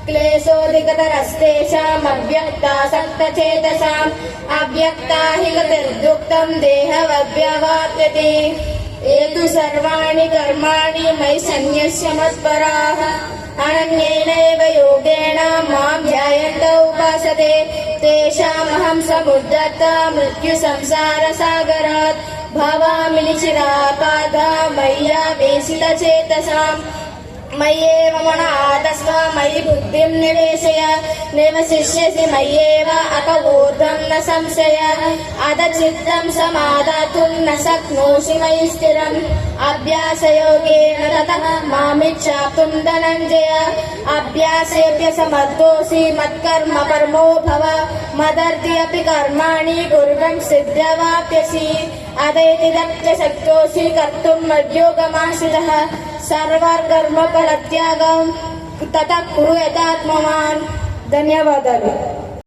क्लेशोऽधिकतरस्तेषाम् अव्यक्तासक्तचेतसाम् अव्यक्ता हि गतिर्दुःखम् देहवद्व्यवाप्यते ये तु सर्वाणि कर्माणि मयि सन्न्यस्य मत्पराः अनन्येनैव योगेन मां ध्यायन्त उपासते तेषामहं समुद्धर्ता मृत्युसंसारसागरात् भवामि निचिरापादा मय्यावेशितचेतसाम् मय्येव मन आदस्व मयि बुद्धिं निवेशय निवसिष्यसि मय्येव अत ऊर्ध्वं न संशय अधचित्तं समादातुं न शक्नोषि मयि स्थिरम् अभ्यासयोगेन ततः मामिच्छाप्तुं धनञ्जय अभ्यासेऽप्यसमर्थोऽसि मत्कर्म परमो भव मदर्थि अपि कर्माणि कुर्वन् सिद्ध्यवाप्यसि अदैति दत्त शक्तोऽसि कर्तुं मद्योगमाश्रितः सर्वकर्मफलत्यागं ततः कुरु यथात्मवान्। ಧನ್ಯವಾದಗಳು.